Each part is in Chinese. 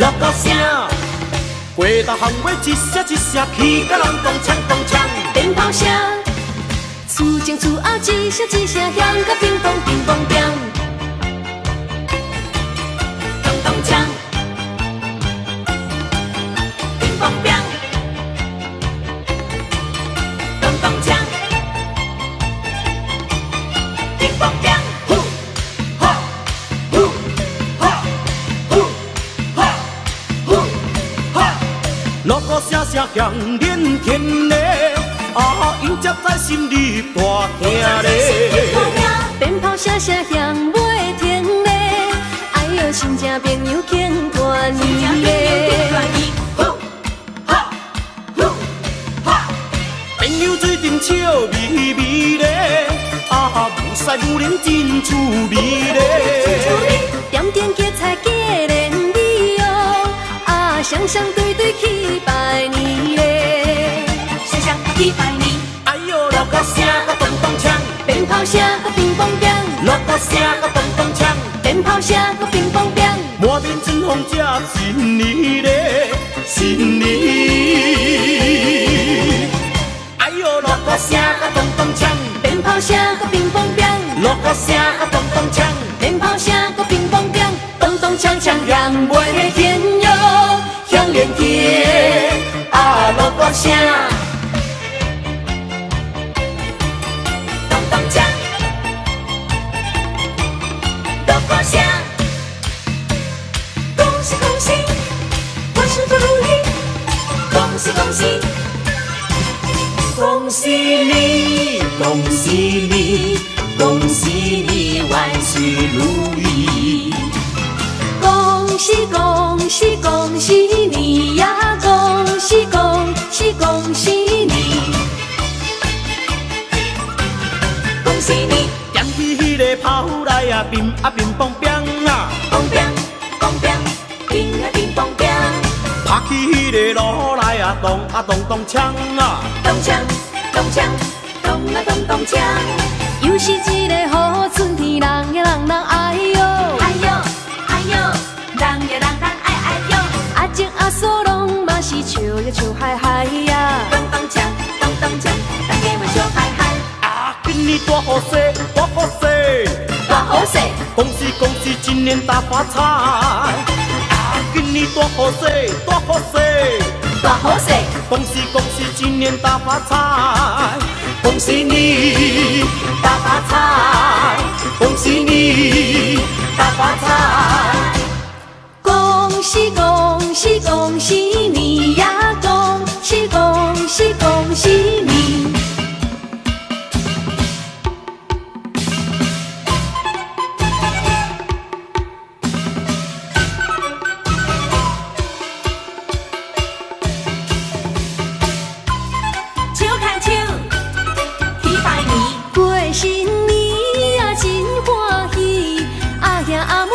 乐高声，过大巷尾一声一声，起甲人咚锵咚锵。鞭炮声，厝前厝后一声一声，响甲乒乓乒乓乒。咚咚锵，乒乓乒。咚咚锵，乒乓乒。乐高声声响连天嘞，啊，音节在心里大听嘞。鞭炮声声响袂停嘞，哎呦，亲情朋友庆大年嘞。朋友做阵笑眯眯嘞，啊，有婿有人真趣味嘞。点点芥菜鸡连理哦，啊，双双对对去拜年嘞，双双去拜年。哎呦，乐高声甲咚咚锵，鞭炮声甲乒乓乒，乐高声甲咚咚锵，鞭炮声甲乒乓乒，满面春风这新年嘞，新年。哎呦，乐高声甲咚咚锵，鞭炮声甲乒乓乒，乐高声甲咚咚锵，鞭炮声甲乒乓乒，咚咚锵锵让袂天哟，响连天啊，乐高声，咚咚锵，乐高声，恭喜恭喜，万事如意，恭喜恭喜。恭喜你，恭喜你，恭喜你，万事如意！恭喜恭喜恭喜你呀！恭喜恭喜恭喜你！恭喜你！点起迄个炮来啊，乒啊乒乓乒啊，乓乒乓乒，乒啊乒乓乒。拍起迄个锣来啊，咚啊咚咚锵啊，咚锵咚锵咚啊咚咚锵。又是一个好春天，人呀人人哎哟，哎哟哎哟，人呀人人哎哎哟。阿静阿嫂拢嘛是笑呀笑嗨嗨呀，咚咚锵咚咚锵，大家嘛笑嗨嗨。啊，今年大好势，大好势，大好势，恭喜恭喜，今年大发财。今年大好势，大好势，大好势！恭喜恭喜，今年大发财！恭喜你大发财！恭喜你大发财！恭喜恭喜恭喜你呀！恭喜恭喜恭喜你！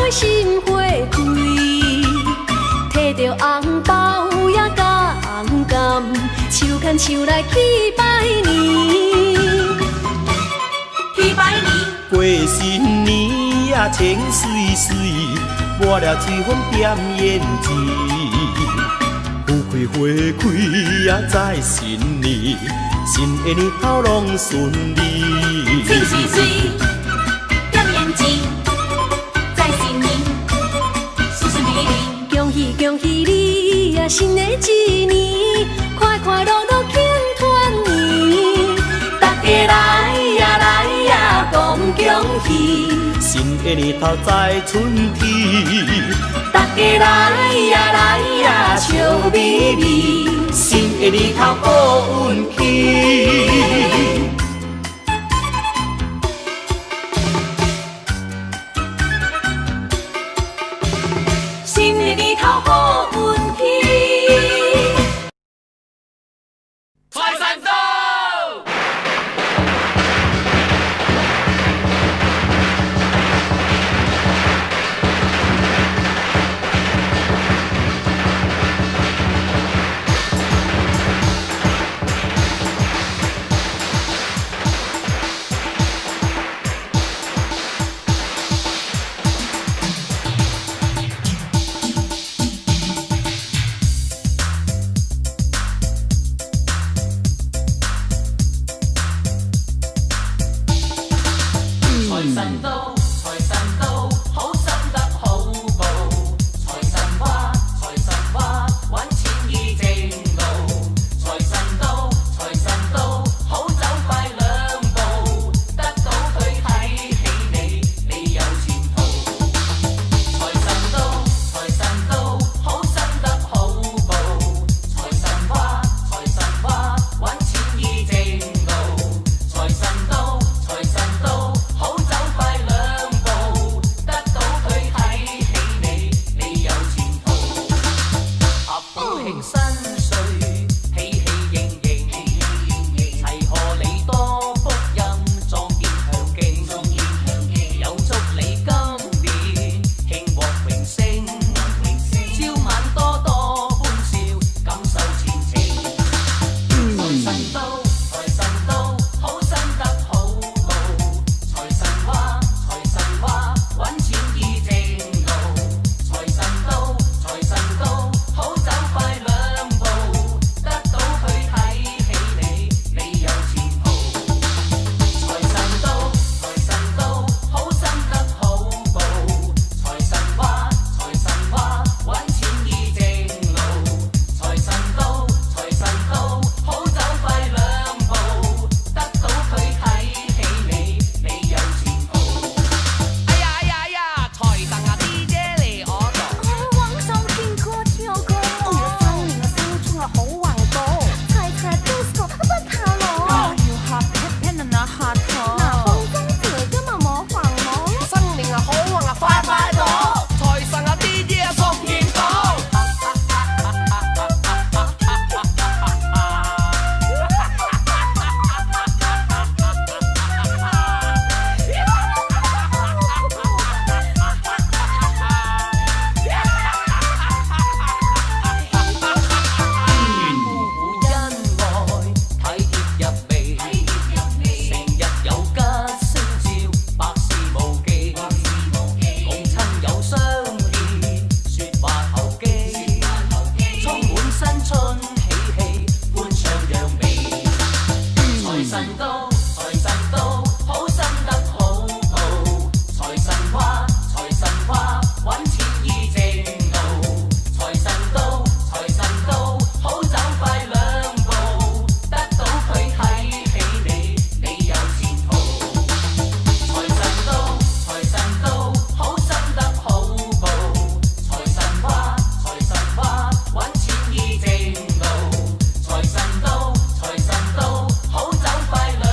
心花开，摕着红包也甘甘，手牵手来去拜年，去拜年。过新年呀，清水水，抹了水粉点胭脂，富贵花开呀，在新年，新的年头拢顺利。水水水，点胭脂。恭喜你呀，新的一年，快快乐乐庆团圆。大家来呀来呀，讲恭喜，新的年头在春天。大家来呀来呀，笑眯眯，新的年头好运气。好运气！财神到！神到，財神到，好心得好報。財神話，財神話，揾錢易正路。財神到，財神到，好走快兩步，得到佢睇起你，你有前途。財神到，財神到，好心得好報。財神話，財神話，揾錢易正路。財神到，財神到，好走快兩步，得到佢睇起你，你有前途。合府慶新歲，喜氣盈盈，齊賀你多福蔭，壯健強勁，有祝你今年慶獲榮升，朝晚多多歡笑，感受前程。財神到，財神到，好心得好報。財神話，財神話，揾錢易正路。財神到，財神到，好走快兩步，得到佢睇起你，你有前途。財神到，財神到，好心得好報。財神話，財神話，揾錢易正路。財神到，財神到，好走快兩步，得到佢睇起你，你有前途。哎呀哎呀哎呀，財神啊 DJ 嚟我度。網上見過跳過，新年嘅新春啊好環保，齊齊 disco 不怕攞。要學 Japan 啊那下頭，嗱放風字今日冇煩惱。新年啊好運啊快快樂，財神啊 DJ 啊送元寶。恩愛體貼入微，成日有吉星照，百事無忌，共親友相見，説話投機，充滿新春喜氣，歡唱揚眉。財神到，財神到，好心得好報。財神話，財神話，揾錢易正路。財神到，財神到，好走快兩步，得到佢睇起你，你有前途。財神到，財神到，好心得好報。財神話，財神話，揾錢易正路。財神到，財神到，好走快兩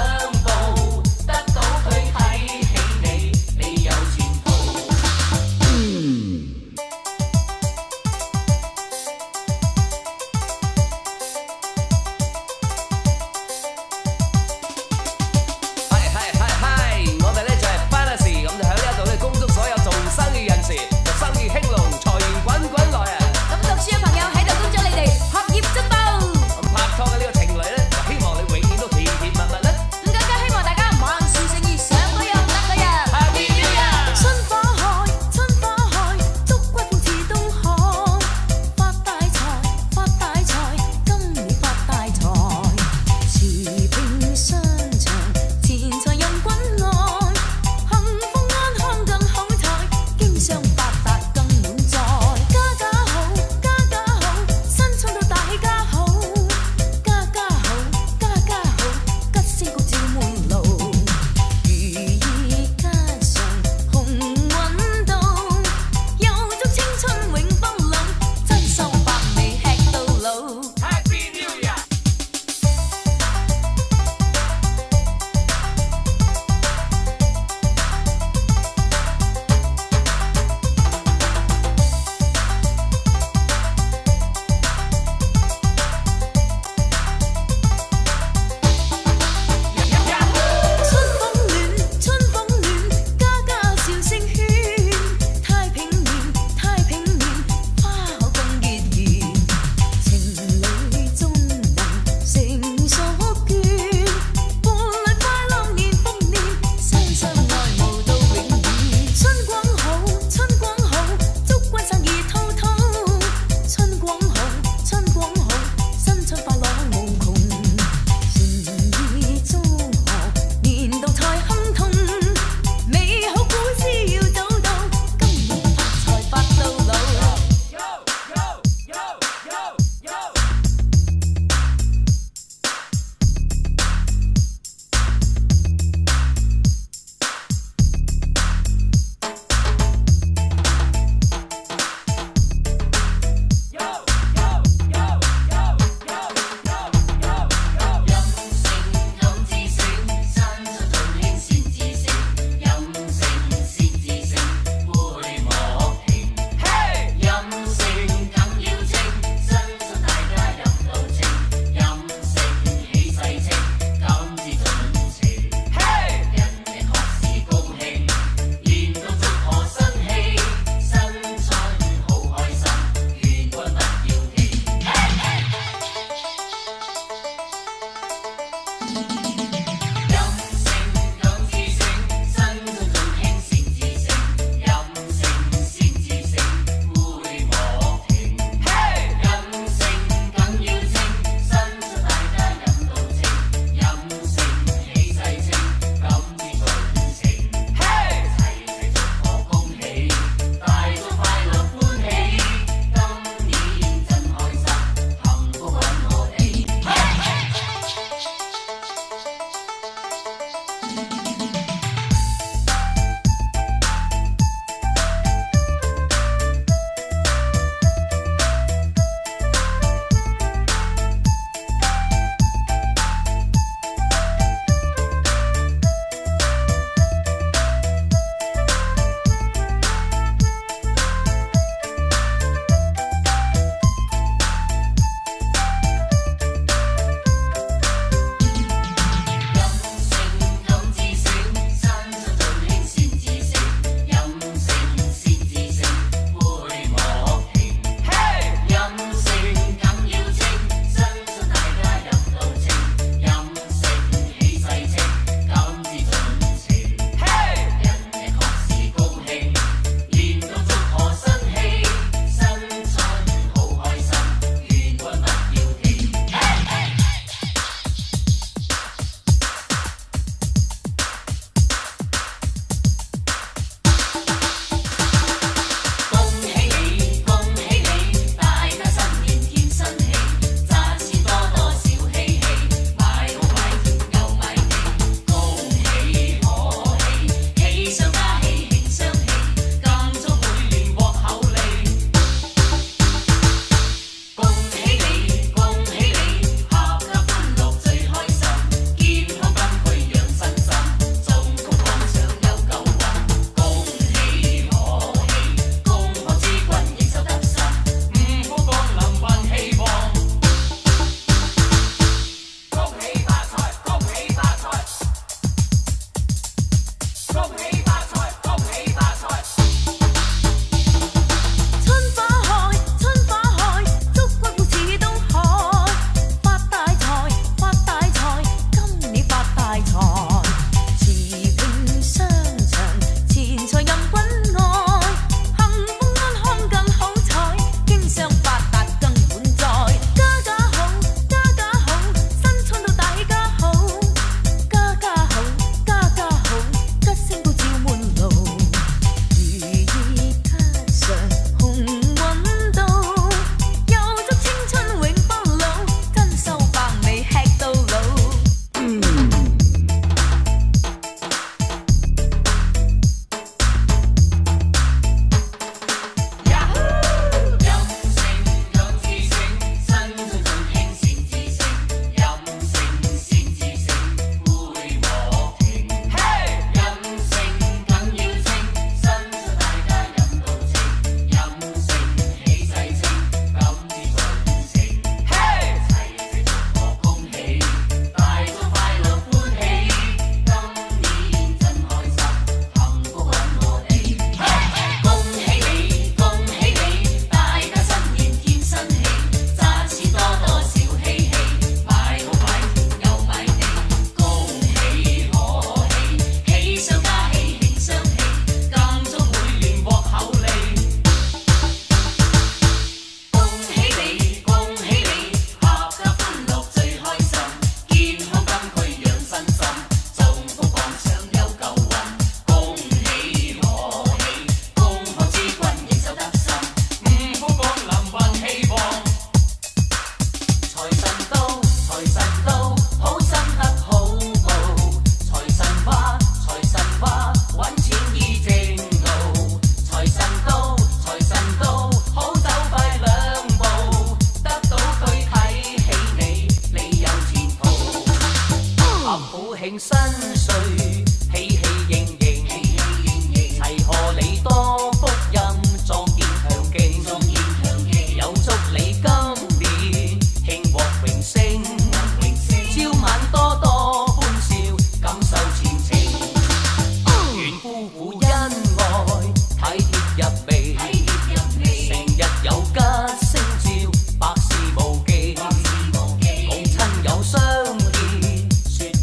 說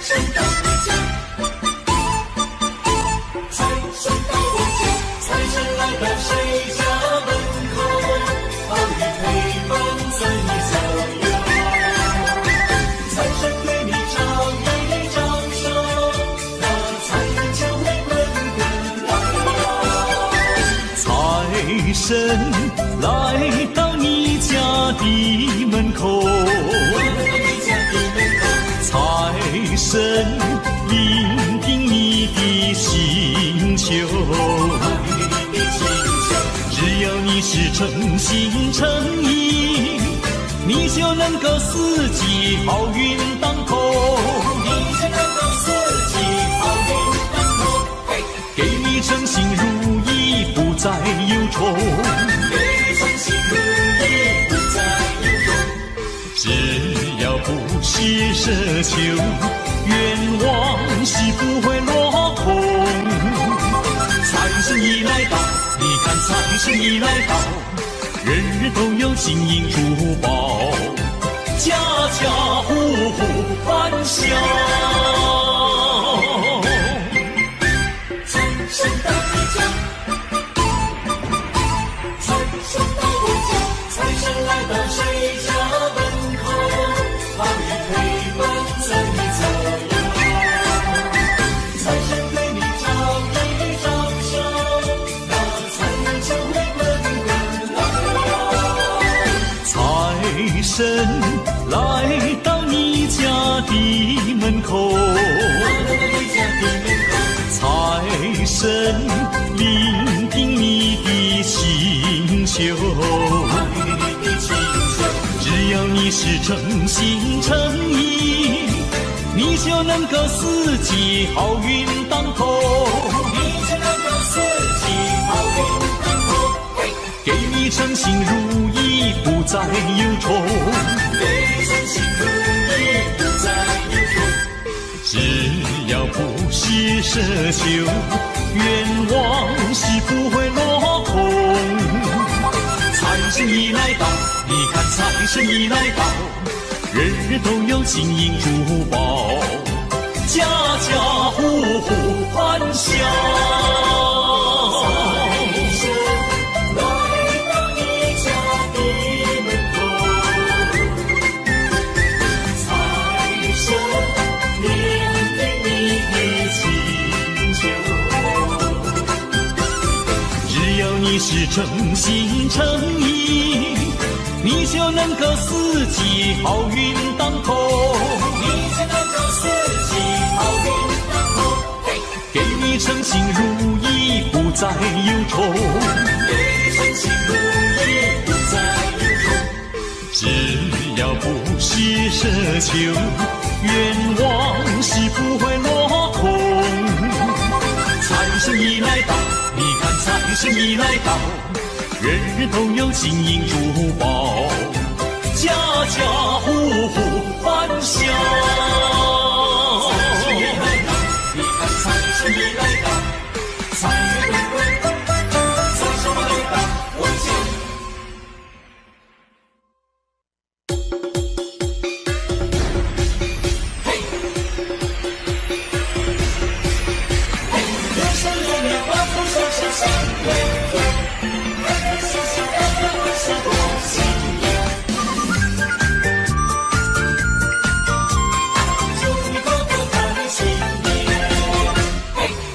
神到你家，财神到我家，财神来到谁家门口？好运陪伴在你左右，财神对你招一招手，那财运就会滚滚来。财神来到你家的门口，财神聆听你的请求，只要你是诚心诚意，你就能够四季好运当头，你就能够四季好运当头，给你称心如意，不再忧愁，给你称心如意，不再忧愁。只要不是奢求，愿望是不会落空。财神已来到，你看财神已来到，人人都有金银珠宝，家家户户欢笑。财神到你家，财神到我家，财神来到谁家门口？好运陪伴在你左右，财神对你招一招手，那财运就会滚滚来。财神来到你家的门口，财神聆听你的请求，只要你是诚心诚意，你就能够四季好运当头，你就能够四季好运当头，给你称心如意，不再忧愁，给你称心如意，不再忧愁。只要不是奢求，愿望是不会落空。财神已来到，你看财神已来到，人人都有金银珠宝，家家户户欢笑。你是诚心诚意，你就能够四季好运当头，你就能够四季好运当头，给你称心如意，不再忧愁，给你称心如意，不再忧愁。只要不是奢求，愿望是不会落空。财神已来到，你看财神已来到，人人都有金银珠宝，家家户户欢笑。财神已来到，你看财神已来到，财源滚滚，财神来到我家。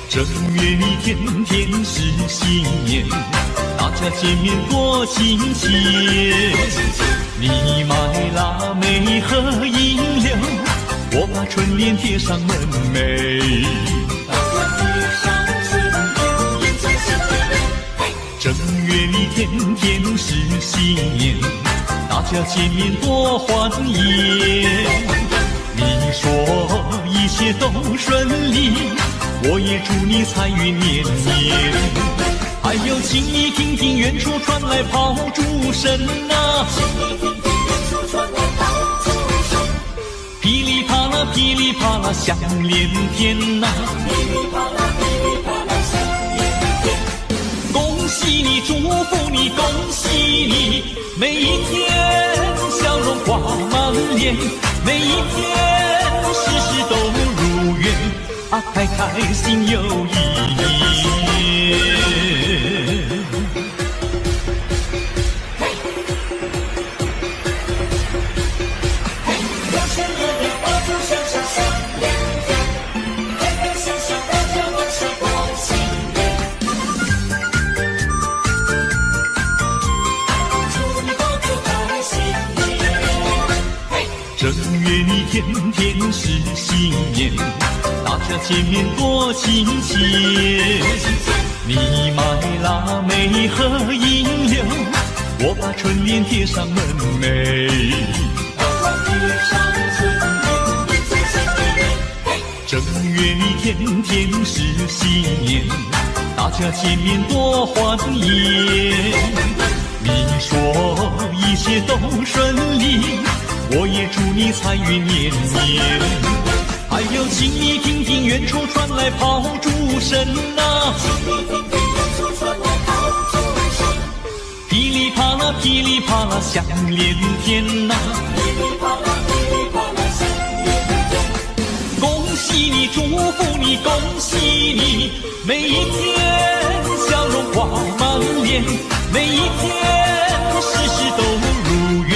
正月里天天是新年，大家见面多亲切。你买腊梅和银柳，我把春联贴上门楣。正月里天天是新年，大家见面多欢颜。你说一切都顺利，我也祝你财运绵绵。还有请你听听远处传来炮竹声啊，噼里啪啦噼里啪啦响连天呐，恭喜你祝福你恭喜你，每一天笑容挂满脸，每一天事事都如开开心又一年。正月里天天是新年，大家见面多亲切。你买腊梅和银柳，我把春联贴上门楣。正月里天天是新年，大家见面多欢颜。你说一切都顺利，我也祝你财运年年。还有请你听听远处传来炮竹声啊，噼里啪啦噼里啪啦响连天呐，恭喜你祝福你恭喜你，每一天笑容挂满脸，每一天事事都如愿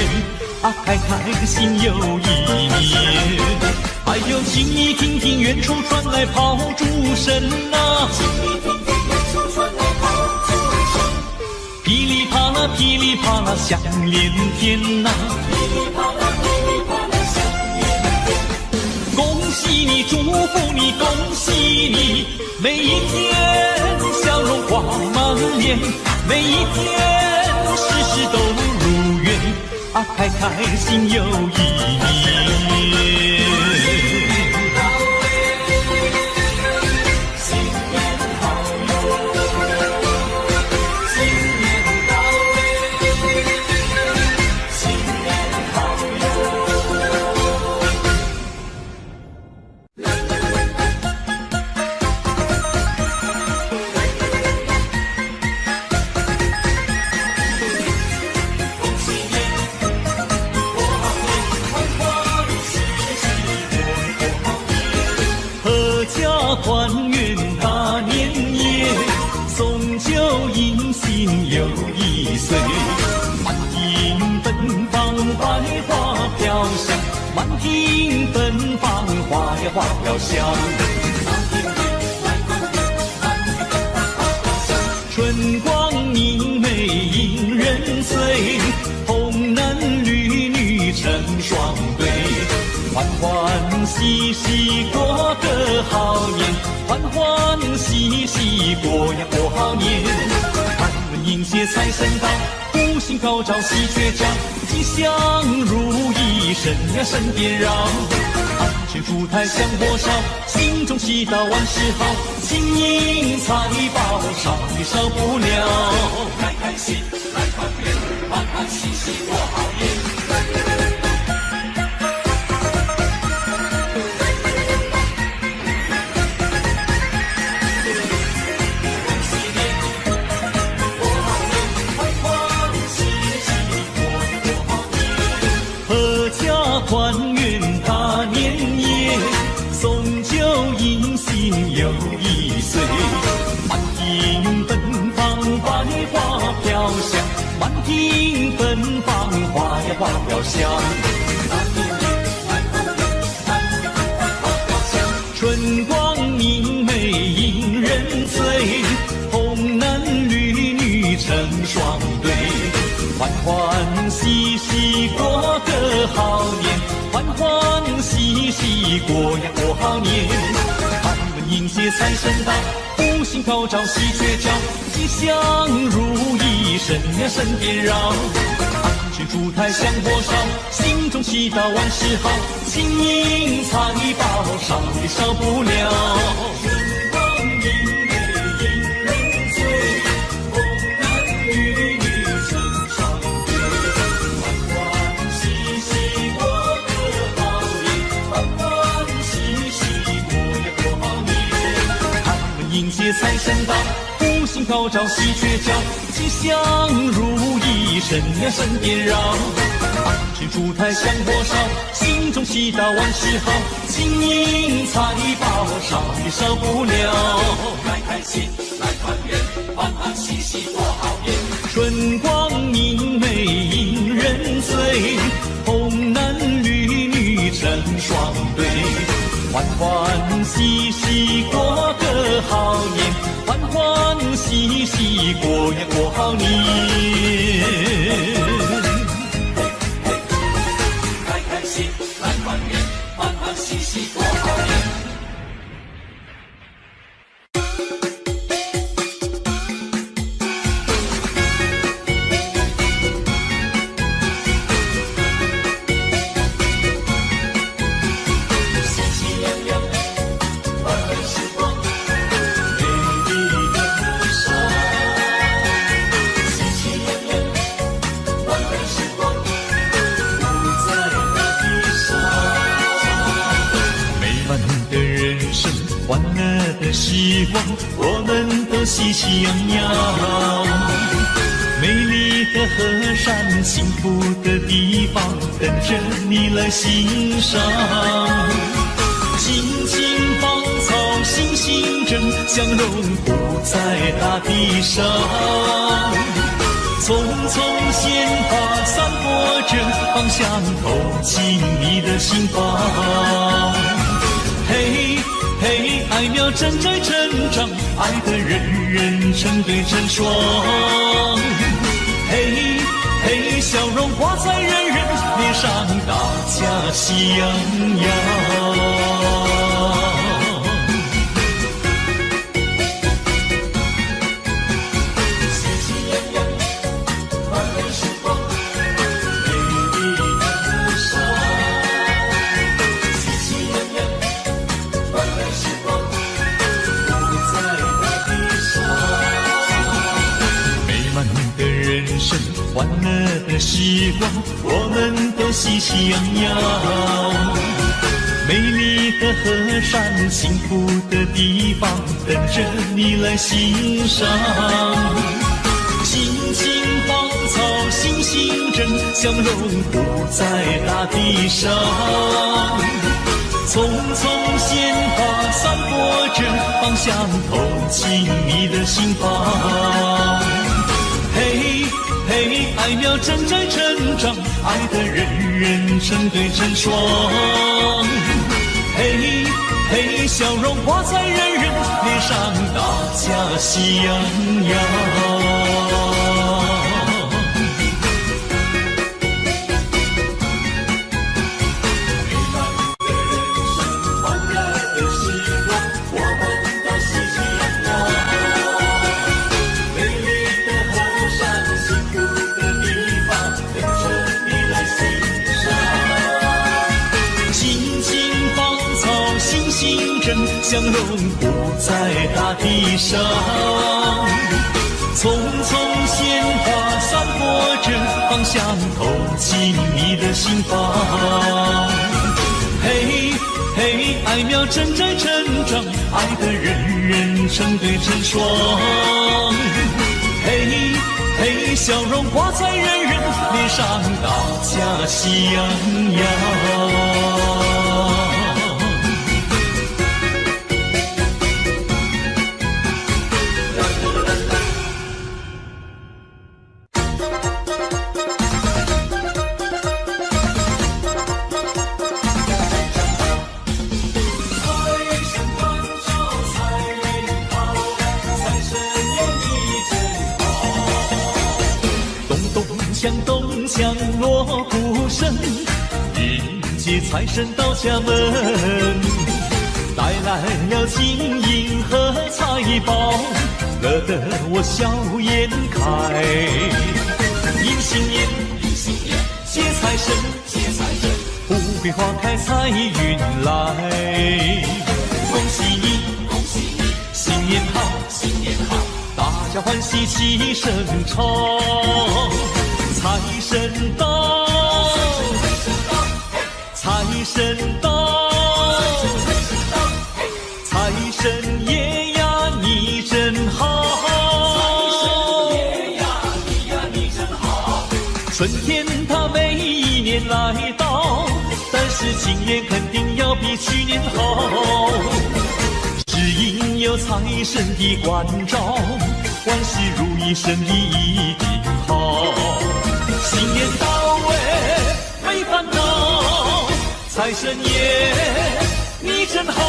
啊，开开心又一年。还有请你听听远处传来炮竹声啊，噼里啪啦噼里啪啦响连天呐，恭喜你祝福你恭喜你，每一天笑容挂满脸，每一天事事都如愿啊，开开心又一年。团圆大年夜，送酒迎新又一岁，满庭奔放百花飘香，满庭奔放花呀花飘香。春光明媚引人醉，红男绿女成双对，欢欢喜喜过个好年，欢欢喜喜过呀过好年。开门迎接财神到，福星高照喜鹊叫，吉祥如意神呀神颠绕。安全烛台香火烧，心中祈祷万事好，金银财宝少也少不了。开开心来团圆，欢欢喜喜过好年。团圆大年夜，送酒迎新又一岁，满庭奔放百花飘香，满庭奔放花呀花飘香。春光明媚引人醉，红男绿女成双对，欢欢喜喜过个好年，欢欢喜喜过呀过好年。开门迎接财神到，福星高照喜鹊叫，吉祥如意神呀神颠绕。安全烛台香火烧，心中祈祷万事好，金银财宝少也少不了。迎接财神到，福星高照喜鹊叫，吉祥如意神呀神颠绕。安全烛台香火烧，心中祈祷万事好，金银财宝少也少不了。开开心来团圆，欢欢喜喜过好年。春光明媚引人醉，红男绿女成双对，欢欢喜喜过个好年，欢欢喜喜过呀过好年。开开心来团圆，欢欢喜喜过好年。欢乐的时光，我们都喜气洋洋。美丽的河山，幸福的地方，等着你来欣赏。尽情芳草，欣欣正，相融不在大地上。匆匆鲜花散播着芳香，透进你的心房。嘿。嘿，爱苗正在成长，爱的人人成对成双。嘿，嘿，笑容挂在人人脸上，大家喜洋洋。欢乐的时光，我们都喜气洋洋。美丽的河山，幸福的地方，等着你来欣赏。尽情芳草，欣欣正，相融不在大地上。匆匆鲜花散播着芳香，透进你的心房。嘿。嘿，爱苗正在成长，爱的人人成对成双。嘿，嘿，笑容挂在人人脸上，大家喜洋洋。相融不在大地上，匆匆鲜花散播着芳香，透进你的心房。嘿，嘿，爱苗正在成长，爱的人人成对成双。嘿，嘿，笑容挂在人人脸上，大家喜洋洋。响咚响锣鼓声，迎接财神到家门，带来了金银和财宝，乐得我笑颜开。迎新年，迎新年，谢财神，谢财神，富贵花开财运来。恭喜你，恭喜你，新年好，新年好，大家欢喜齐声唱。财神到，财神到，财神爷呀你真好，财神爷呀你真好。春天它每一年来到，但是今年肯定要比去年好。有财神的关照，万事如意，生意一定好。新年到位没烦恼，财神爷你真好。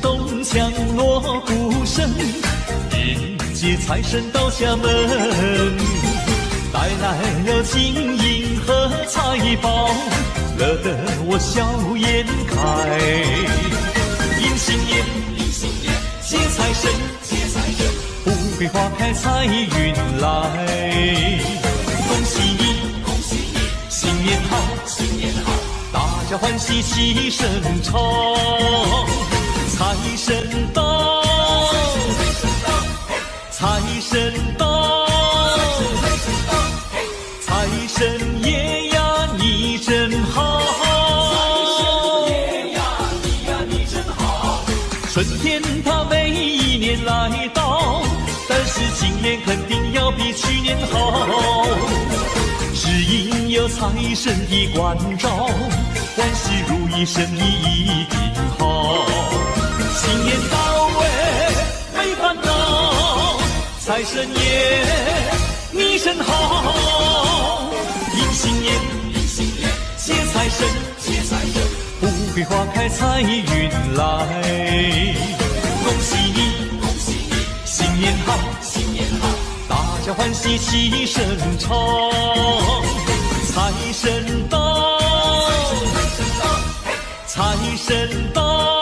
咚锵锣鼓声，迎接财神到家门，带来了金银和财宝，乐得我笑颜开。迎新年，接财神，富贵花开财运来。恭喜你，新年好，大家欢喜齐声唱。财神到，财神到，财神爷呀你真好，春天它每一年来到，但是今年肯定要比去年好，只因有财神的关照，万事如意，生意一定好。新年到位没烦恼，财神爷你真好。迎新年，接财神，富贵花开财运来。恭喜你，新年好，大家欢喜齐声唱。财神到，财神到，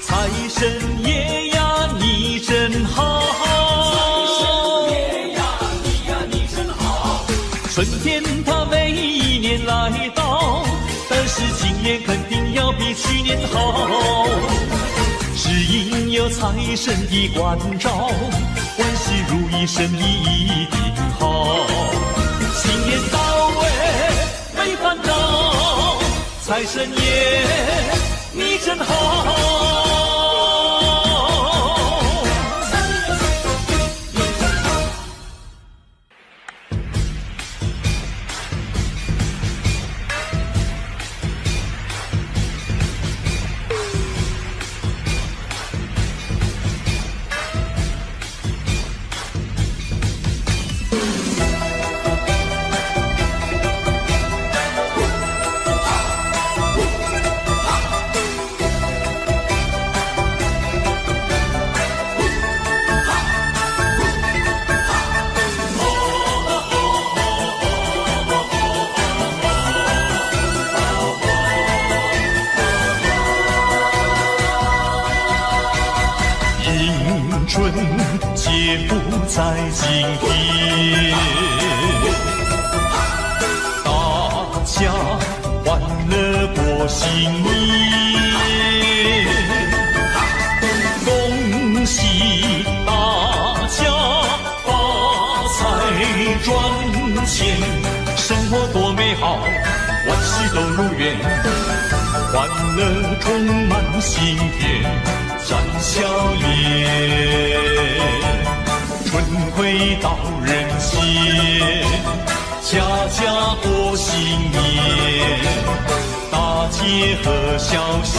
财神爷呀你真好，春天它每一年来到，但是今年肯定要比去年好，只因有财神的关照，万事如意，生意一定好。新年到位没烦恼，财神爷你真好。春节不在今天，大家欢乐过新年，恭喜大家发财赚钱，生活多美好，万事都如愿，欢乐充满心田，展笑脸，春回到人间，家家过新年，大街和小巷，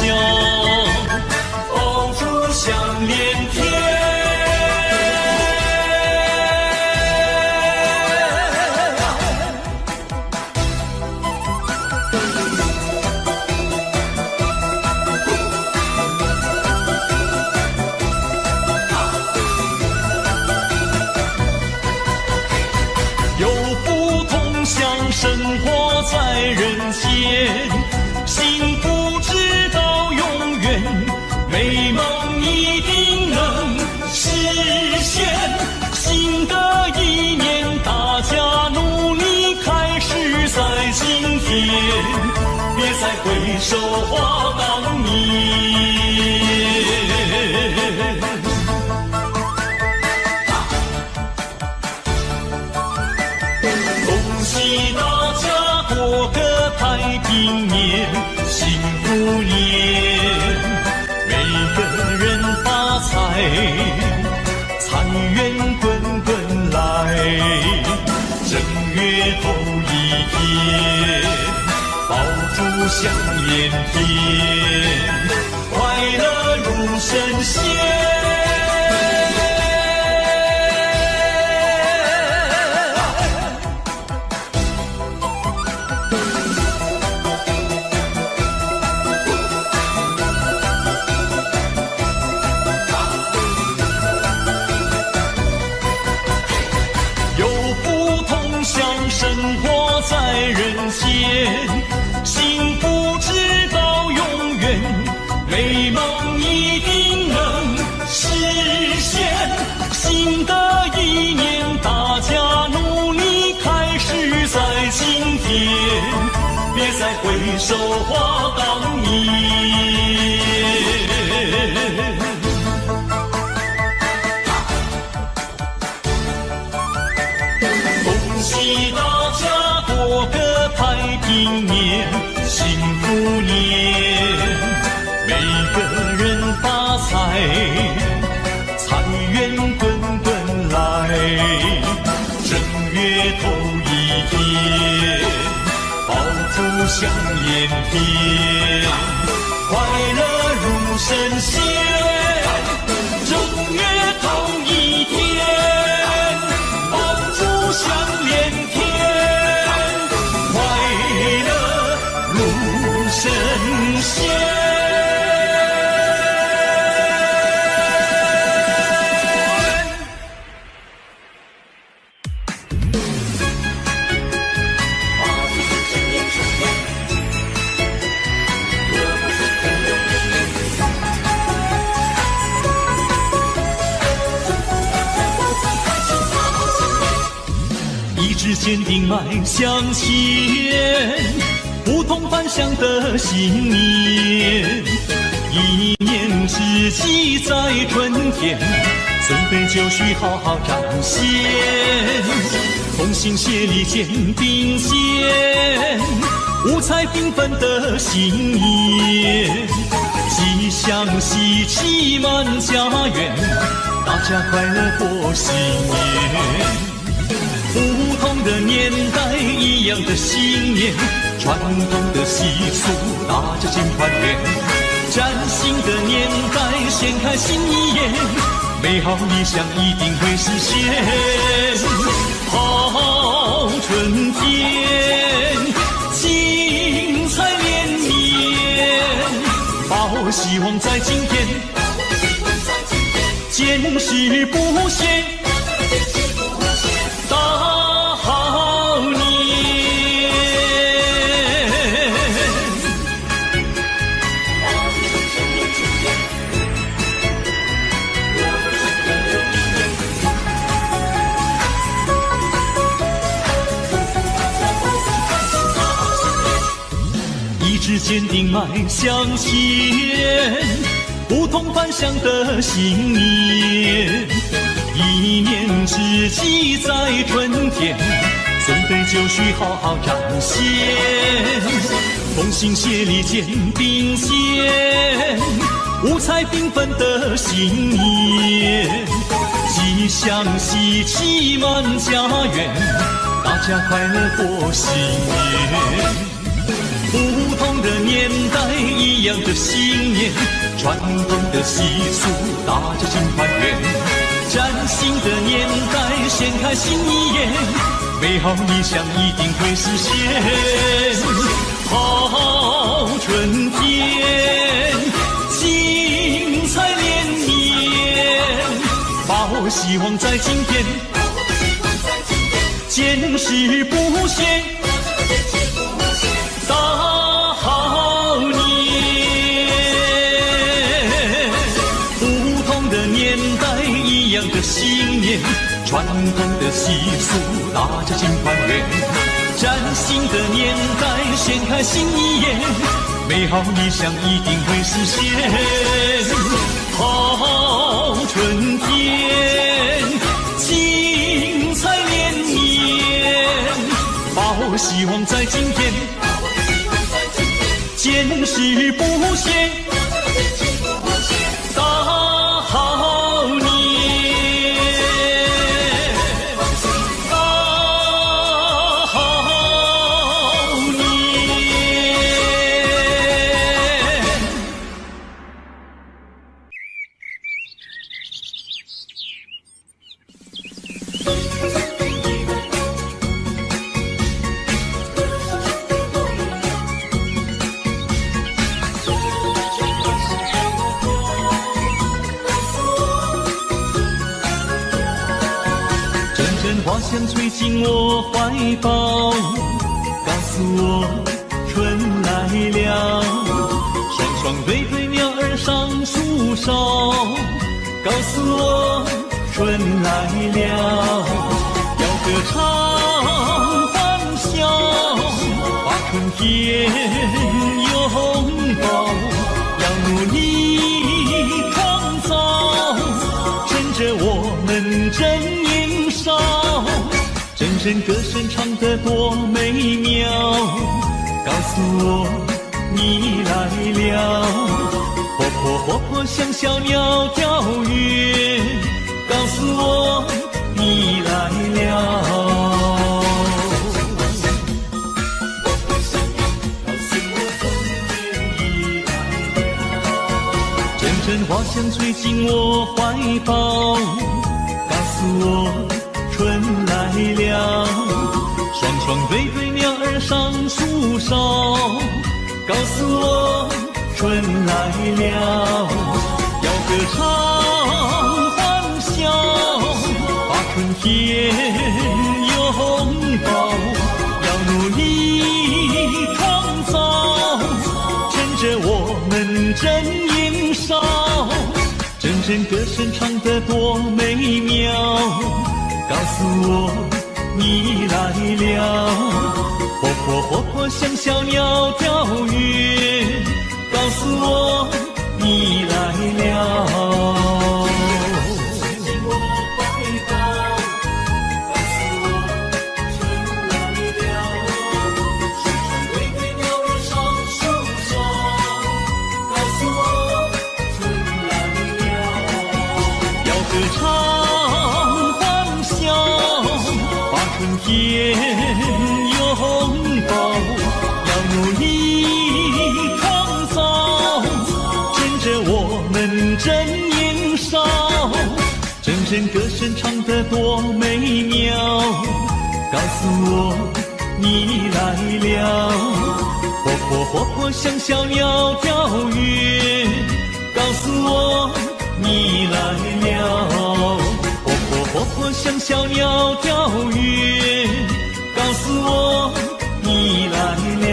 爆竹响连天。生活在人间，幸福直到永远，美梦一定能实现。新的一年，大家努力开始在今天，别再回首话当年。恭喜大家过个太平年，幸福福年，每个人发财，财源滚滚来。正月头一天，爆竹响连天，快乐如神仙。生活在人间，幸福直到永远，美梦一定能实现。新的一年，大家努力开始在今天，别再回首话当年。恭喜大家过个太平年，幸福年，每个人发财，财源滚滚来。正月头一天，爆竹响连天，快乐如神仙。正月头一天，响连天，快乐如神仙。坚定迈向前，不同凡响的新年。一年之计在春天，准备就绪好好彰显。同心协力肩并肩，五彩缤纷的新年。吉祥喜气满家园，大家快乐过新年。不同的年代，一样的信念，传统的习俗，大家尽团圆。崭新的年代，掀开新一页，美好理想一定会实现。好春天，精彩连绵，抱希望在今天，坚持不懈。大好年，一直坚定迈向前，不同凡响的新年。一年之计在春天，准备就绪好好彰显。同心协力肩并肩，五彩缤纷的新年。吉祥喜气满家园，大家快乐过新年。不同的年代，一样的信念，传统的习俗，大家尽团圆。崭新的年代，掀开新一页，美好理想一定会实现。好春天，精彩连绵，抱希望在今天，坚持不懈。大好年，不同的年代，一样的信念，传统的习俗，大家尽团圆。崭新的年代，掀开新一页，美好理想一定会实现。好春天，精彩连绵，抱希望在今天，见识不懈，大好年，大好年。花香吹进我怀抱，告诉我春来了。双双对对鸟儿上树梢，告诉我春来了。要歌唱欢笑，把春天拥抱。要努力创造，趁着我们正年少。阵阵歌声唱得多美妙，告诉我你来了。活泼活泼像小鸟跳跃，告诉我你来了。阵阵花香吹进我怀抱，告诉我春来了。双双对对鸟儿上树梢，告诉我春来了。要歌唱欢笑，把春天拥抱。要努力创造，趁着我们正年少。阵阵歌声唱得多美妙，告诉我你来了。活泼活泼像小鸟跳跃，告诉我你来了。要歌唱欢笑，把春天拥抱。要努力创造，趁着我们正年少。阵阵歌声唱得多美妙，告诉我你来了。活泼活泼像小鸟跳跃，告诉我你来了。活泼活泼像小鸟跳跃，告诉我你来了。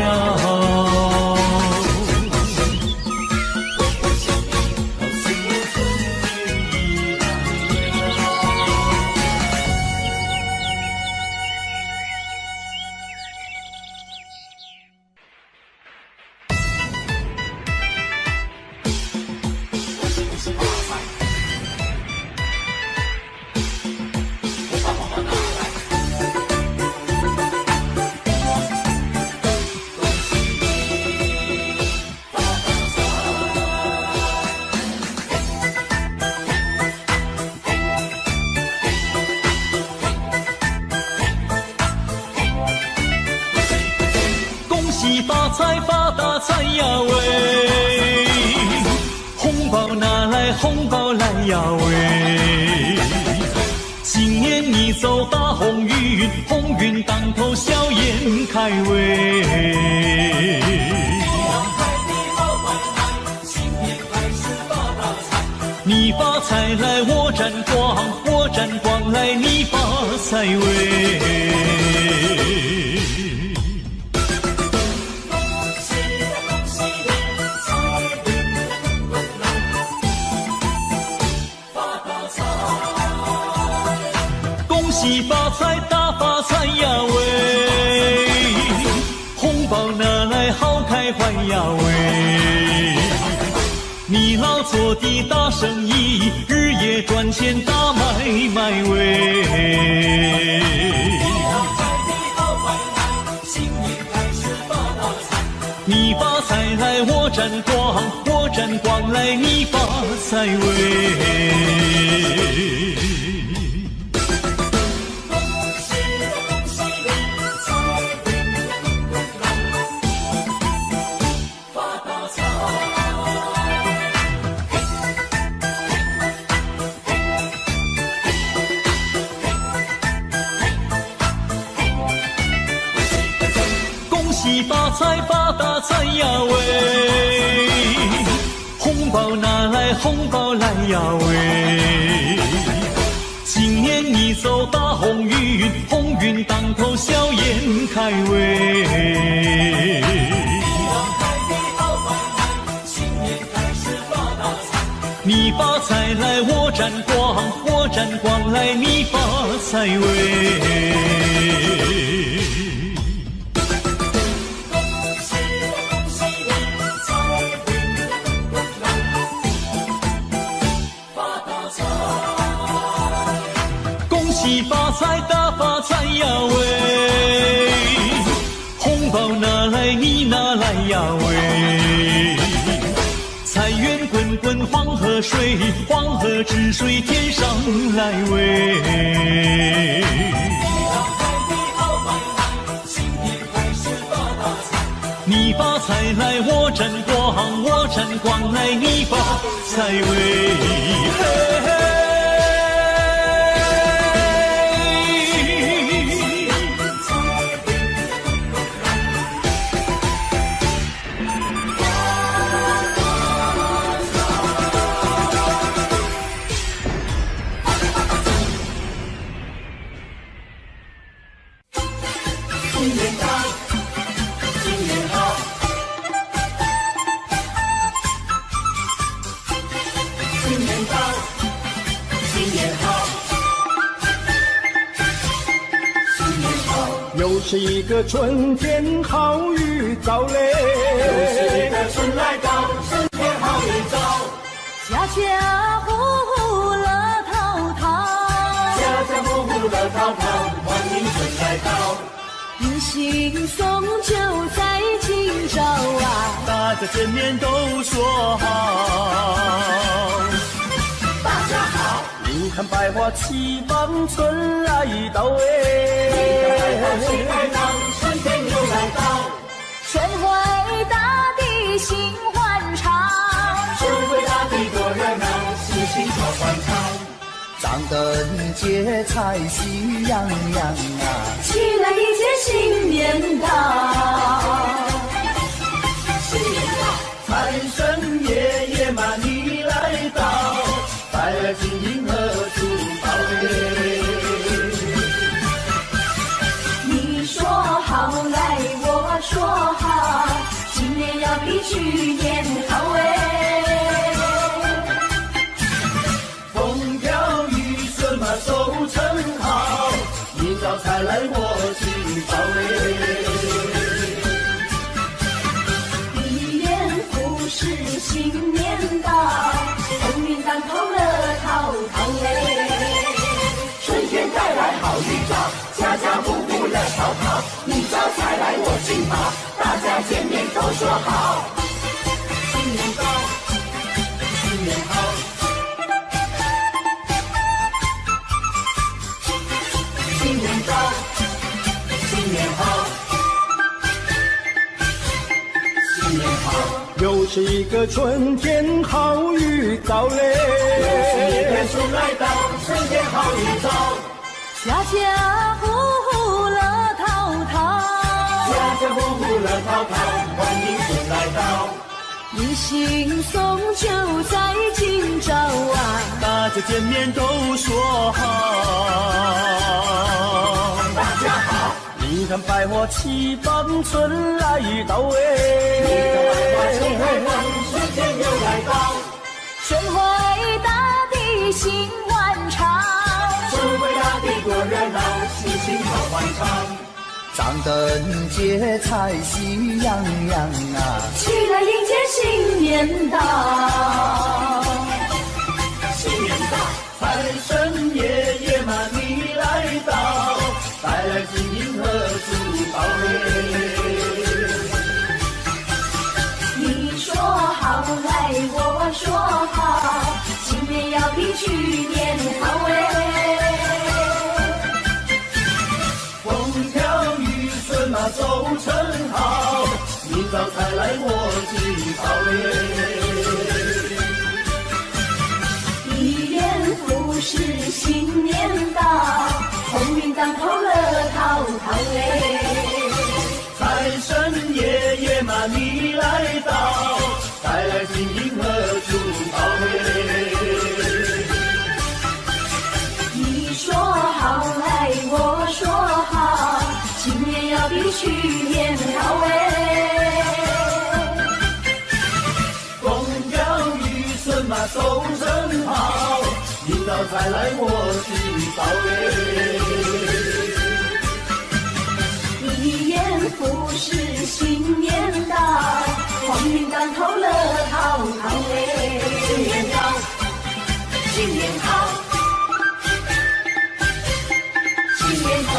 发财发大财呀喂，红包拿来红包来呀喂，今年你走大鸿运，鸿运当头笑颜开喂。你发财来我沾光，我沾光来你发财喂。恭喜发财大发财呀喂，红包拿来好开怀呀喂。你老做的大生意，日夜赚钱大买卖喂。你发财来，我沾光；我沾光来，你发财喂。发财发大财呀喂，红包拿来红包来呀喂，今年你走大鸿运，鸿运当头笑颜开喂。你发财来我沾光，我沾光来你发财喂。发财大发财呀喂，红包拿来你拿来呀喂，财源滚滚黄河水，黄河之水天上来喂。你发财来我沾光，我沾光来你发财喂。嘿嘿又是一个春天好预兆嘞，又是一个春来到，春天好预兆。家家户户乐淘淘，家家户户乐淘淘，欢迎春来到。迎新送旧在今朝啊，大家见面都说好。大家好，你看百花齐放，春来到哎，百花齐开放，春天又来到。春回大地心欢畅，春回大地多热闹，喜庆好欢畅。张灯结彩喜洋洋啊，起来迎接新年到。新年到，财神爷爷嘛你来到，带来金银和珠宝嘞。你说好来，我说好，今年要比去年好哎。风调雨顺嘛收成好，你招财来我进宝嘞。一年复是新年到，鸿运当头乐淘淘哎。春天带来好预兆，家家户户乐淘淘。你招财来我进宝，大家见面都说好。新年到，新年好，新年到，新年好，新年好。又是一个春天好预兆嘞，又是一天春来到，春天好预兆。家家户户乐淘淘，家家户户乐淘淘，欢迎春来到。迎新送旧在今朝啊，大家见面都说好。大家好，你看百花齐放，春来到哎，百花齐开放，春天又来到。春回大地心欢畅，春回大地多热闹，喜庆好欢畅。张灯结彩喜洋洋啊，起来迎接新年到。新年到，财神爷爷嘛你来到，带来金银和珠宝嘞。才来我敬报一元复始新年到，鸿运当头乐淘淘嘞。财神爷爷嘛你来到，带来金银和珠宝你说好来我说好，今年要比去年好风调雨顺嘛收成好，迎到才来我敬报一元复始新年到，鸿运当头乐淘淘嘞。新年到，新年好，新年好。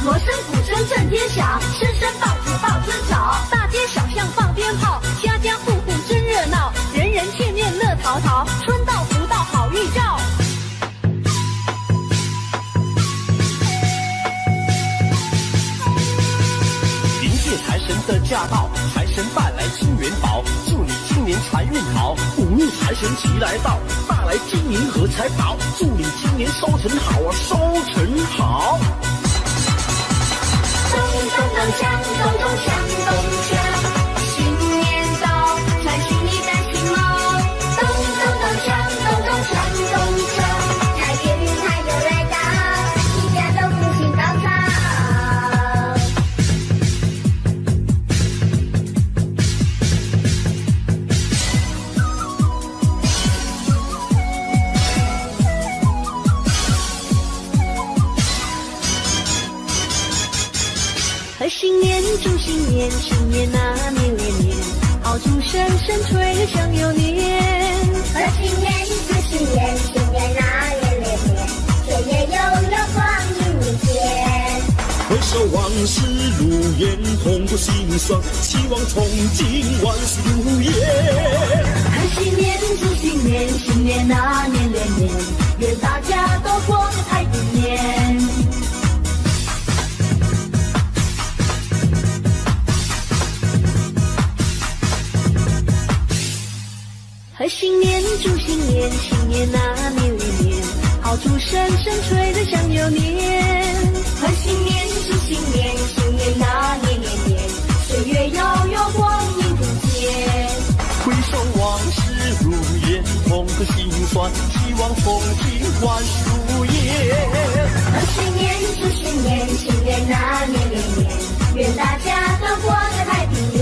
锣声鼓声震天响，声声报纸报春草，大街小巷放鞭炮，家家户户真热闹，人人见面乐淘淘，春到福到好预兆。迎接财神的驾到，财神带来金元宝，祝你今年财运好，五路财神齐来到，带来金银和财宝，祝你今年收成好啊，收成好。咚咚咚锵，咚咚锵，咚锵，新年到，财星你戴新帽。咚咚咚锵，咚咚锵，咚锵，财运财又来到，一家都福星高照。贺新年，祝新年，新年那年连年，好祝声声吹响又年。贺新年，祝新年，新年那年连年，岁月悠悠光阴如箭。回首往事如烟，痛过心酸，希望从今万事如愿。贺新年，祝新年，新年那年连年，愿大家都过个太平年。贺新年，祝新年，新年那年连年，好祝声声吹得响又年。贺新年，祝新年，新年那年连年，岁月悠悠光阴如箭。回首往事如烟，痛过心酸，希望从今万事如愿。贺新年，祝新年，新年那年连年，愿大家都过个太平年。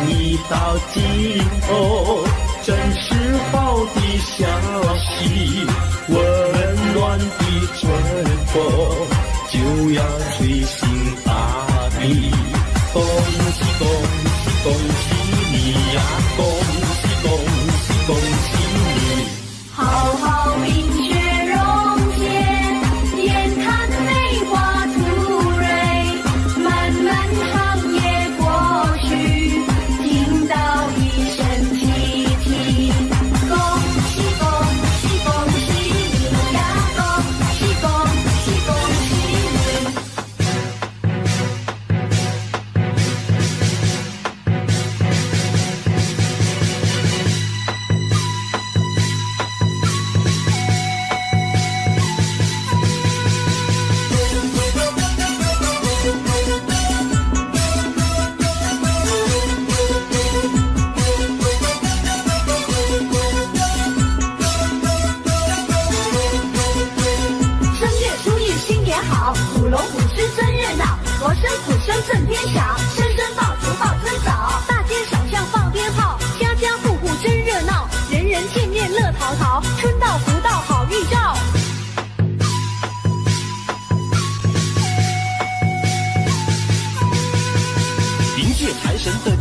一到尽头，真是好的消息，温暖的春风就要吹醒大地。恭喜恭喜恭喜你呀！恭喜恭喜恭喜你！好好冰雪融解，眼看梅花吐蕊，漫漫长夜过去，听到一声啼啼，恭喜恭喜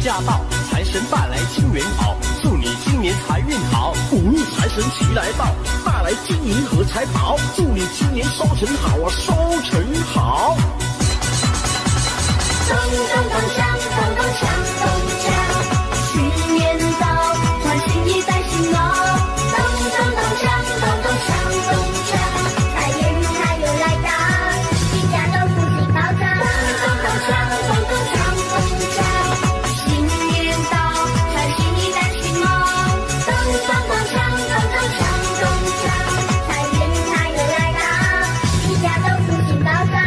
驾到，财神带来金元宝，祝你今年财运好。五路财神齐来到，带来金银和财宝，祝你今年收成好啊，收成好。咚咚咚锵，咚咚锵，咚锵，新年到，传心意在心头。咚咚咚锵，咚咚锵，咚锵，财源财又来到，一家都福气高涨。咚咚咚锵，咚咚锵，咚锵，新年到，传心意在心头。咚咚咚锵，咚咚锵，咚锵，财源财又来到，一家都福气高涨。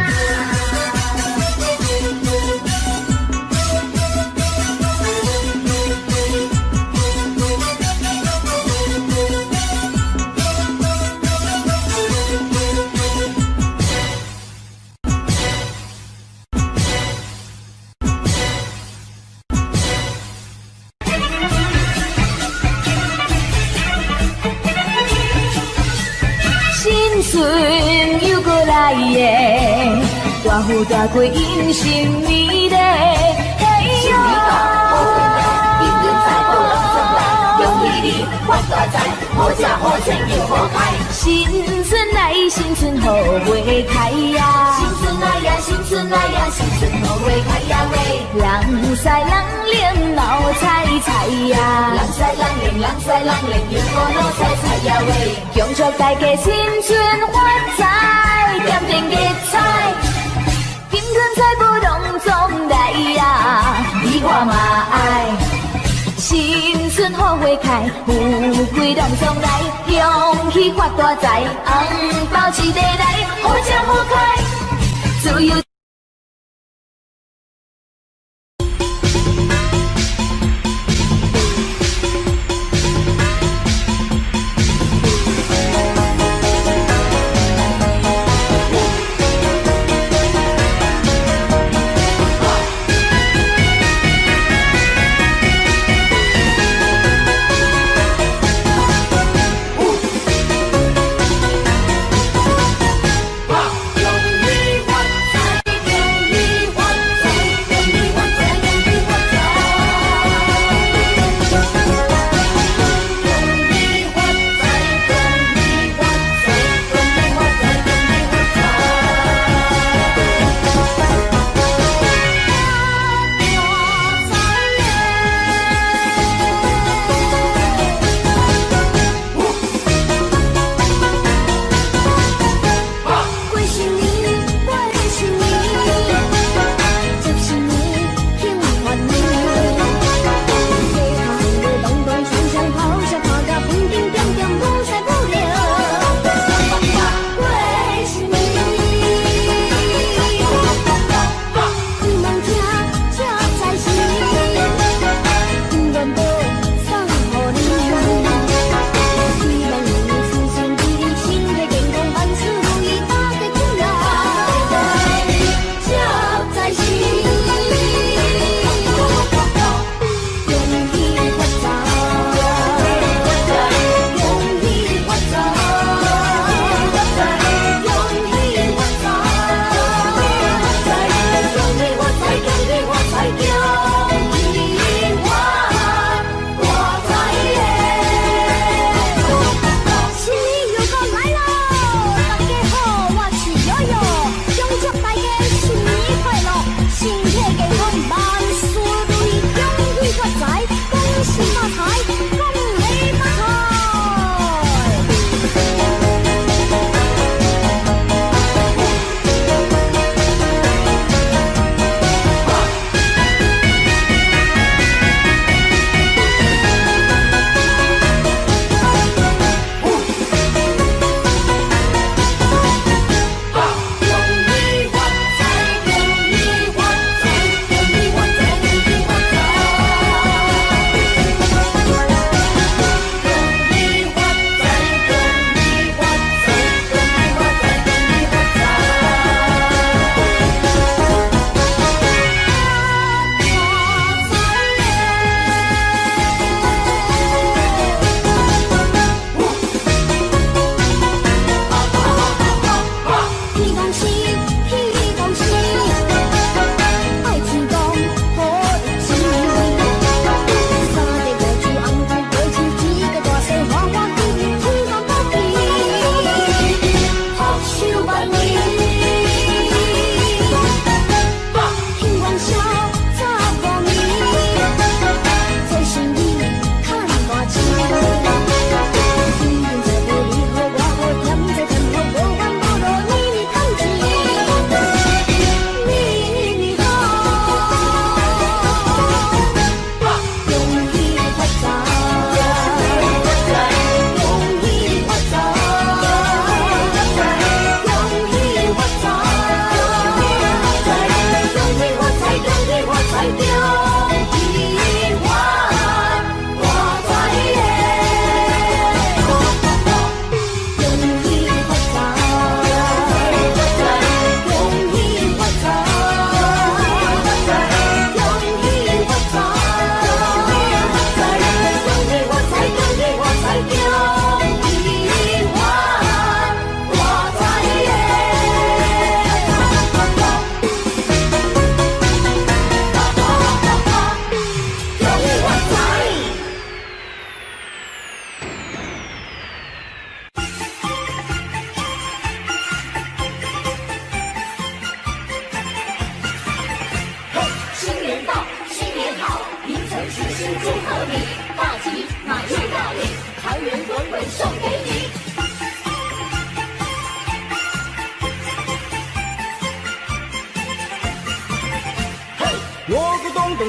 新春又过来耶，大富大贵迎新年嘞，嘿哟！迎人财宝龙凤来，恭喜你发大财，好吃好穿又好开。新春来，新春好花开呀！新春来呀，新春来呀，新春好花开呀喂！人赛人灵闹彩彩呀！人赛人灵，人赛人灵，又过闹彩彩呀喂！恭祝大家新春发财，点点吉彩，金钱财宝拢总来呀！你我嘛爱。新春好花开，富贵拢总来，恭喜发大财，红包一个来，好吃好开，自由。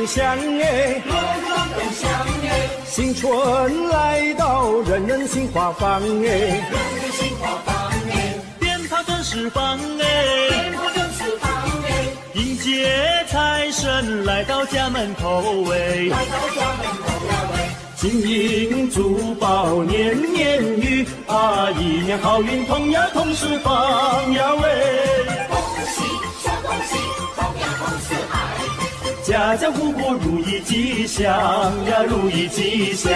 动响哎，锣鼓隆咚响哎，新春来到，人人心花放哎，人人心花放哎，鞭炮正释放哎，鞭炮正释放哎，迎接财神来到家门口哎，来到家门口呀喂，金银珠宝年年余啊，一年好运同呀同时放呀喂，恭喜说恭喜，同呀同四海，家家户户如意吉祥呀，如意吉祥。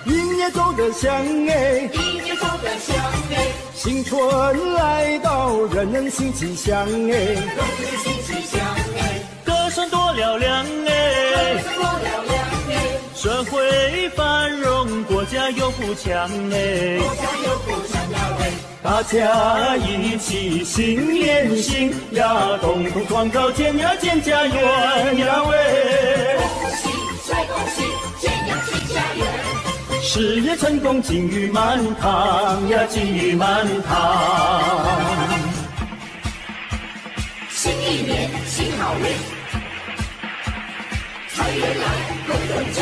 一年走得香哎，一年走得香哎，新春来到，人人心吉祥哎，人人心吉祥哎，歌声多嘹亮哎，多嘹亮哎，社会繁荣，国家有富强哎，国家有富强呀喂，大家一起心连心呀，共同创造建呀建家园呀喂，恭喜帅恭喜，建呀建家园，事业成功金玉满堂呀，金玉满堂。新一年新好运，财源来人人进。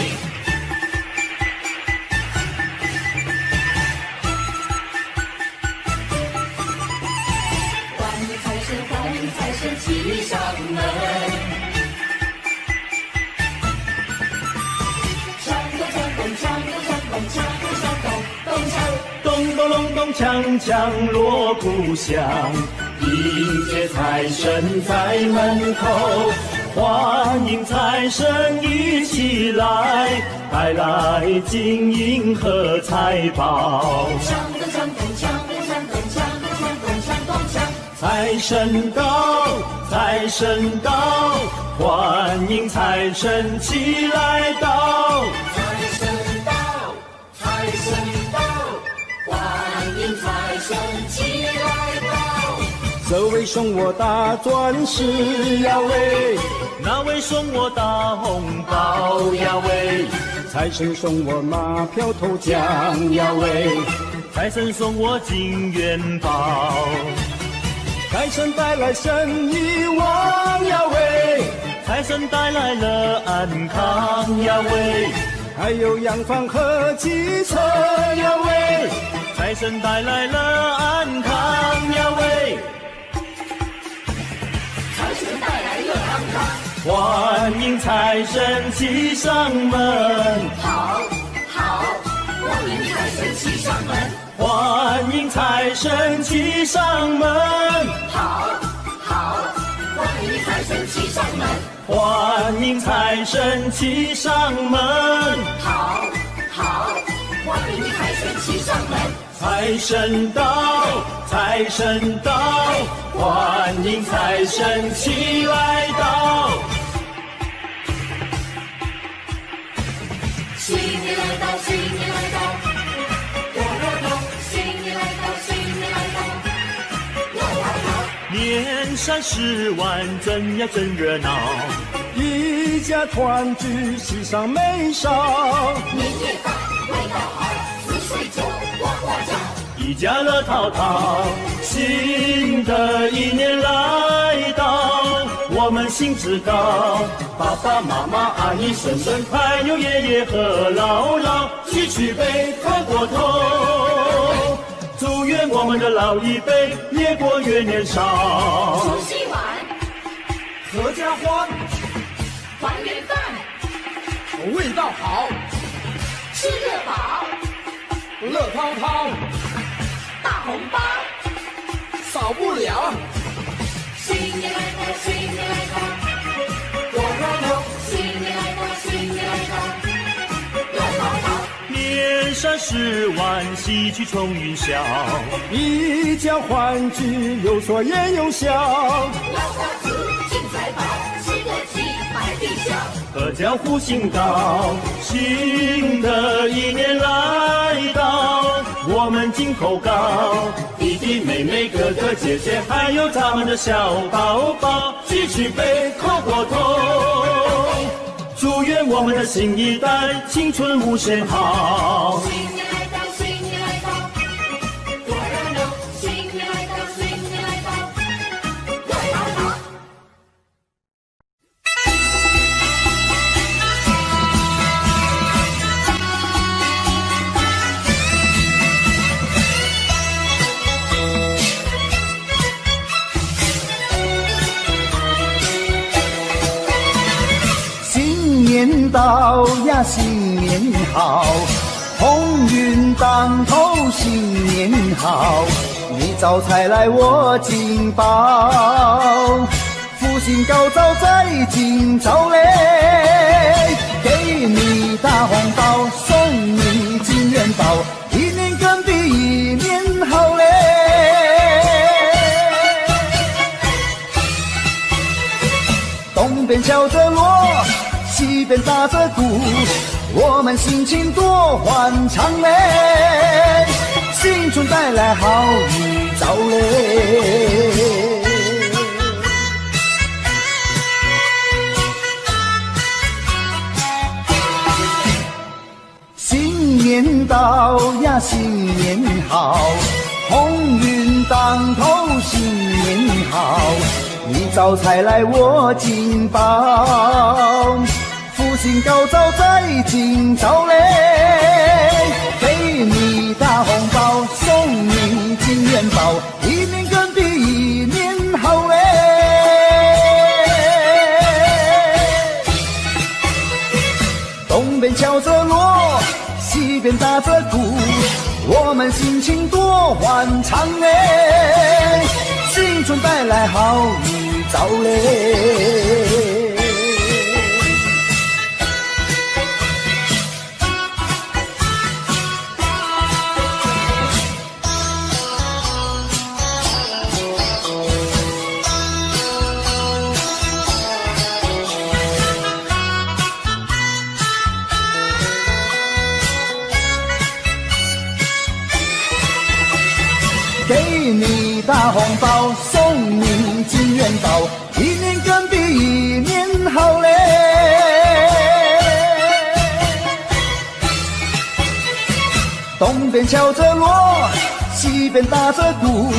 欢迎财神，欢迎财神骑上门，锵咚锵咚锵咚锵咚锵咚锵咚咚锵。咚咚隆咚锵锵锣鼓响，迎接财神在门口，欢迎财神一起来，带来金银和财宝。锵咚锵咚锵咚锵咚锵咚锵咚锵咚锵。财神到，财神到，欢迎财神齐来到。财神到，财神到，欢迎财神齐来到。这位送我大钻石呀喂，那位送我大红包呀喂，财神送我马票头奖呀喂，财神送我金元宝，财神带来生意旺呀喂，财神带来了安康呀喂，还有洋房和汽车呀喂，财神带来了安康呀喂，财神带来了安康。欢迎财神骑上门，好，好，欢迎财神骑上门。欢迎财神骑上门，好，好，欢迎财神骑上门。欢迎财神骑上门，好，好，欢迎财神骑上门。财神到，财神到，欢迎财神齐来到。新年来到，新年来到，咚咚咚，新年来到，新年来到，摇摇摇。年三十晚，真呀真热闹，一家团聚，喜上眉梢。年夜饭味道好，四岁酒呱呱叫。一家乐淘淘，新的一年来到，我们兴致高，爸爸妈妈、阿姨、婶婶，还有爷爷和姥姥，举起杯，喝过头，祝愿我们的老一辈越过越年少。除夕晚，合家欢，团圆饭，味道好，吃得饱，乐淘淘，大红包。少不了。新年来到，新年来到，咚咚咚，新年来到，新年来到，乐淘淘。年三十晚，喜气冲云霄，一家欢聚，有说也有笑。摇花子，进财宝，吃个鸡，买地小。阖家福星高，新的一年来到，我们金口高，弟弟妹妹哥哥姐姐，还有咱们的小宝宝，举起杯，喝过头，祝愿我们的新一代青春无限好。新年来到，新年来到，年到呀，新年好，鸿运当头新年好，你招财来我进宝，福星高照在今朝嘞，给你大红包，送你金元宝，一年更比一年好嘞。东边敲着锣，西边打着鼓，我们心情多欢畅嘞，新春带来好预兆嘞。新年到呀，新年好，鸿运当头新年好，你招财来我进宝，福星高照在今朝嘞，给你大红包，送你金元宝，一年更比一年好嘞。东边敲着锣，西边打着鼓，我们心情多欢畅嘞，新春带来好预兆嘞。给你大红包，送你金元宝，一年更比一年好嘞。东边敲着锣，西边打着鼓，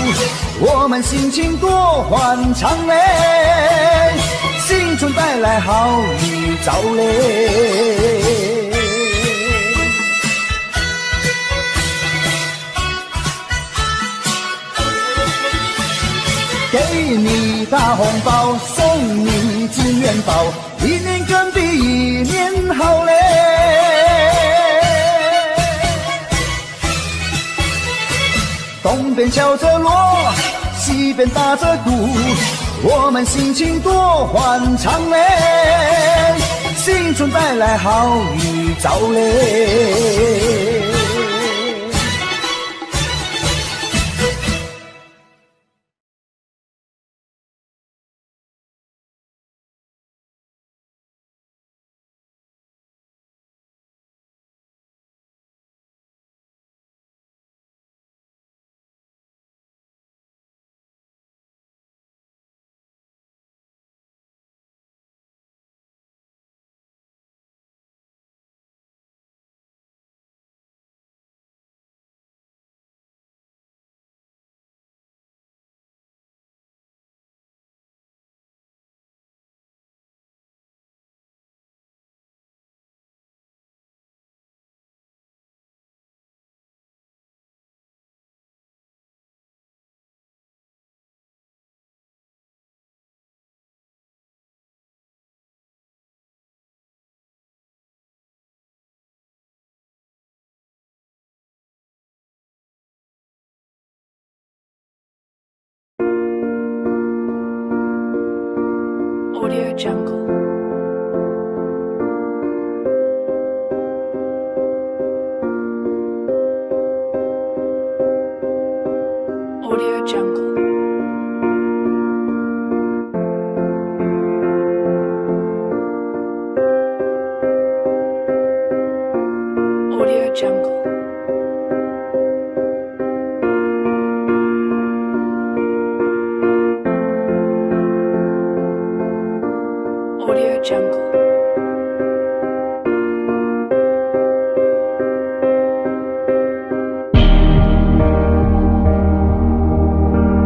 我们心情多欢畅嘞，新春带来好预兆嘞。给你大红包，送你金元宝，一年更比一年好嘞。东边敲着锣，西边打着鼓，我们心情多欢畅嘞，新春带来好预兆嘞。Audio Jungle. Audio Jungle. Audio Jungle. Audio Jungle.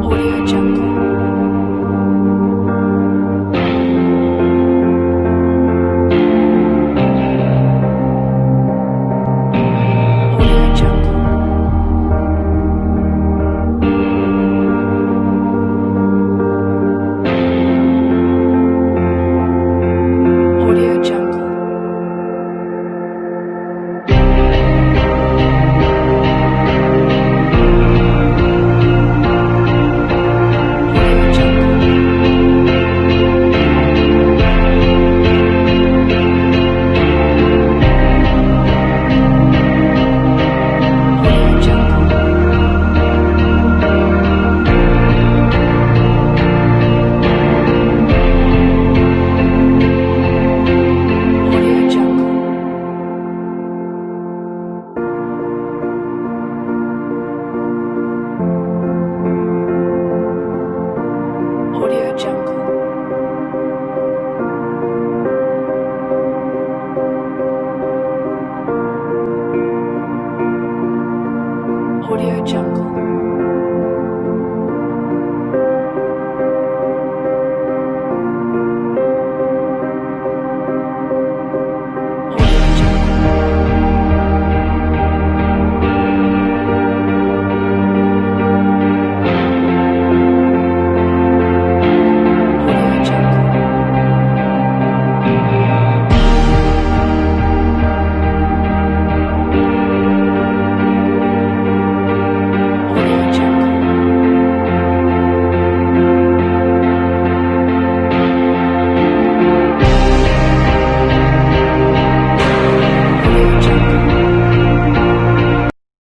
Audio Jungle. Audio Jungle. Audio Jungle.